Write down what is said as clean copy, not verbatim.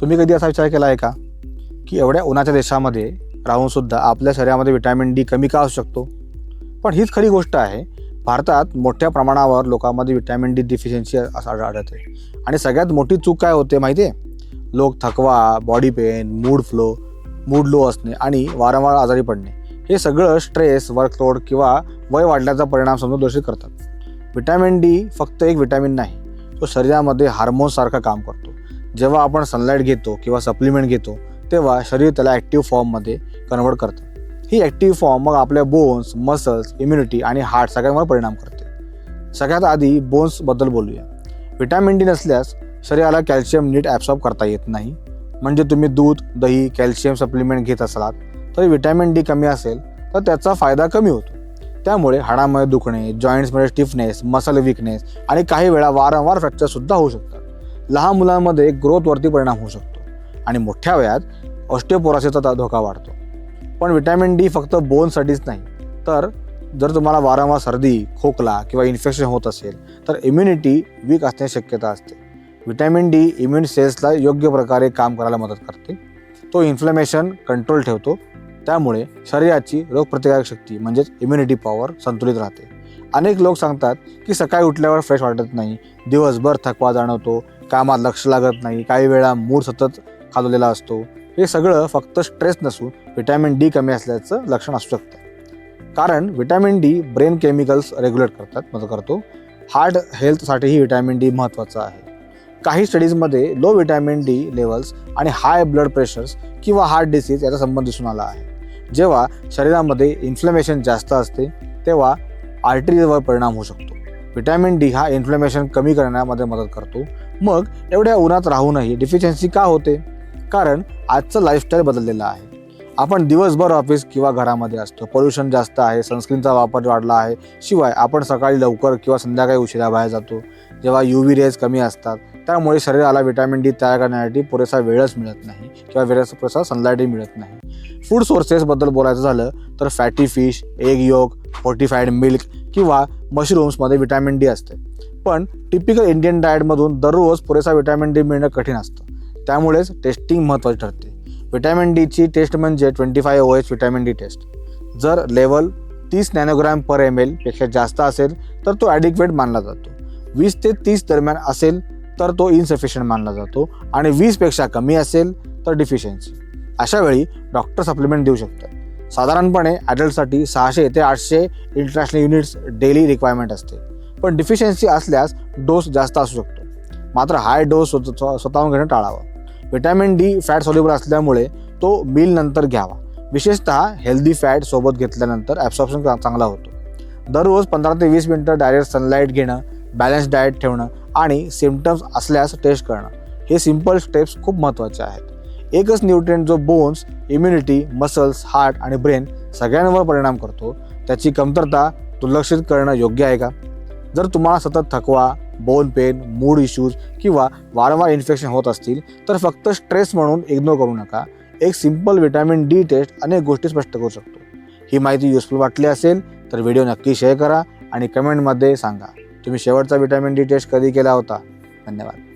तुम्ही कधी असा विचार केला आहे का की एवढ्या उन्हाच्या देशामध्ये राहूनसुद्धा आपल्या शरीरामध्ये विटॅमिन डी कमी का असू शकतो? पण हीच खरी गोष्ट आहे. भारतात मोठ्या प्रमाणावर लोकांमध्ये विटॅमिन डी डिफिशियन्सी आढळते. आणि सगळ्यात मोठी चूक काय होते माहिती आहे? लोक थकवा, बॉडी पेन, मूड लो असणे आणि वारंवार आजारी पडणे हे सगळं स्ट्रेस, वर्कलोड किंवा वय वाढल्याचा परिणाम समजून दोषित करतात. विटॅमिन डी फक्त एक विटॅमिन नाही, तो शरीरामध्ये हार्मोन्ससारखं काम करतो. जेव्हा आपण सनलाईट घेतो किंवा सप्लिमेंट घेतो तेव्हा शरीर त्याला ॲक्टिव्ह फॉर्ममध्ये कन्वर्ट करतं. ही ॲक्टिव्ह फॉर्म मग आपल्या बोन्स, मसल्स, इम्युनिटी आणि हार्ट सगळ्यांवर परिणाम करते. सगळ्यात आधी बोन्सबद्दल बोलूया. विटॅमिन डी नसल्यास शरीराला कॅल्शियम नीट ॲब्सॉर्ब करता येत नाही. म्हणजे तुम्ही दूध, दही, कॅल्शियम सप्लिमेंट घेत असाल तरी विटॅमिन डी कमी असेल तर त्याचा फायदा कमी होतो. त्यामुळे हाडांमध्ये दुखणे, जॉईंट्समध्ये स्टिफनेस, मसल विकनेस आणि काही वेळा वारंवार फ्रॅक्चरसुद्धा होऊ शकतात. लहान मुलांमध्ये ग्रोथवरती परिणाम होऊ शकतो आणि मोठ्या वयात ऑस्टिओपोरोसिसचा धोका वाढतो. पण विटॅमिन डी फक्त बोनसाठीच नाही, तर जर तुम्हाला वारंवार सर्दी, खोकला किंवा इन्फेक्शन होत असेल तर इम्युनिटी वीक असण्याची शक्यता असते. विटॅमिन डी इम्युन सेल्सला योग्य प्रकारे काम करायला मदत करते. तो इन्फ्लमेशन कंट्रोल ठेवतो. त्यामुळे शरीराची रोगप्रतिकारक शक्ती म्हणजेच इम्युनिटी पॉवर संतुलित राहते. अनेक लोक सांगतात की सकाळी उठल्यावर फ्रेश वाटत नाही, दिवसभर थकवा जाणवतो, कामात लक्ष लागत नाही, काही वेळा मूड सतत खालवलेला असतो. हे सगळं फक्त स्ट्रेस नसून विटॅमिन डी कमी असल्याचं लक्षण असू शकतं. कारण vitamin D brain chemicals regulate मदत करतो. हार्ट हेल्थसाठीही विटॅमिन डी महत्त्वाचं आहे. काही स्टडीजमध्ये लो विटॅमिन डी लेवल्स आणि हाय ब्लड प्रेशर्स किंवा हार्ट डिसीज याचा संबंध दिसून आला आहे. जेव्हा शरीरामध्ये इन्फ्लमेशन जास्त असते तेव्हा आर्टरीजवर परिणाम होऊ शकतो. विटॅमिन डी हा इन्फ्लमेशन कमी करण्यामध्ये मदत करतो. मग एवढ्या उन्हात राहूनही डिफिशियन्सी का होते? कारण आजचं लाईफस्टाईल बदललेलं आहे. आपण दिवसभर ऑफिस किंवा घरामध्ये असतो, पोल्युशन जास्त आहे, सनस्क्रीनचा वापर वाढला आहे. शिवाय आपण सकाळी लवकर किंवा संध्याकाळी उशिरा बाहेर जातो जेव्हा UV रेज कमी असतात. त्यामुळे शरीराला विटॅमिन डी तयार करण्यासाठी पुरेसा वेळच मिळत नाही किंवा पुरेसा सनलाईटही मिळत नाही. फूड सोर्सेसबद्दल बोलायचं झालं तर fatty fish, egg yolk, fortified milk किंवा मशरूम्समध्ये विटॅमिन डी असते. पण टिपिकल इंडियन डाएटमधून दररोज पुरेसा विटॅमिन डी मिळणं कठीण असतं. त्यामुळेच टेस्टिंग महत्त्वाची ठरते. विटॅमिन डीची टेस्ट म्हणजे 25 OH विटॅमिन डी टेस्ट. जर लेवल 30 नॅनोग्रॅम पर ml पेक्षा जास्त असेल तर तो ॲडिक्वेट मानला जातो. 20 ते 30 दरम्यान असेल तर तो इनसफिशियंट मानला जातो आणि 20 पेक्षा कमी असेल तर डिफिशियन्सी. अशा वेळी डॉक्टर सप्लिमेंट देऊ शकतात. साधारणपणे ॲडल्टसाठी 600 ते 800 इंटरनॅशनल युनिट्स डेली रिक्वायरमेंट असते. पण डिफिशियन्सी असल्यास डोस जास्त असू शकतो. मात्र हाय डोस स्वतःहून घेणं टाळावं. विटॅमिन डी फॅट सॉल्युबल असल्यामुळे तो मील नंतर घ्यावा. विशेषतः हेल्दी फॅट सोबत घेतल्यानंतर ॲब्सॉर्प्शन चांगला होतो. दररोज 15 ते 20 मिनिटं डायरेक्ट सनलाईट घेणं, बॅलन्स डाएट ठेवणं आणि सिम्पटम्स असल्यास टेस्ट करणं हे सिंपल स्टेप्स खूप महत्त्वाचे आहेत. एकच न्यूट्रिएंट जो बोन्स, इम्युनिटी, मसल्स, हार्ट आणि ब्रेन सगळ्यांवर परिणाम करतो त्याची कमतरता दुर्लक्षित करणं योग्य आहे का? जर तुम्हाला सतत थकवा, बोन पेन, मूड इश्यूज किंवा वारंवार इन्फेक्शन होत असतील तर फक्त स्ट्रेस म्हणून इग्नोर करू नका. एक सिंपल विटॅमिन डी टेस्ट अनेक गोष्टी स्पष्ट करू शकतो. ही माहिती युजफुल वाटली असेल तर व्हिडिओ नक्की शेअर करा आणि कमेंटमध्ये सांगा तुम्ही शेवटचा विटॅमिन डी टेस्ट कधी केला होता. धन्यवाद.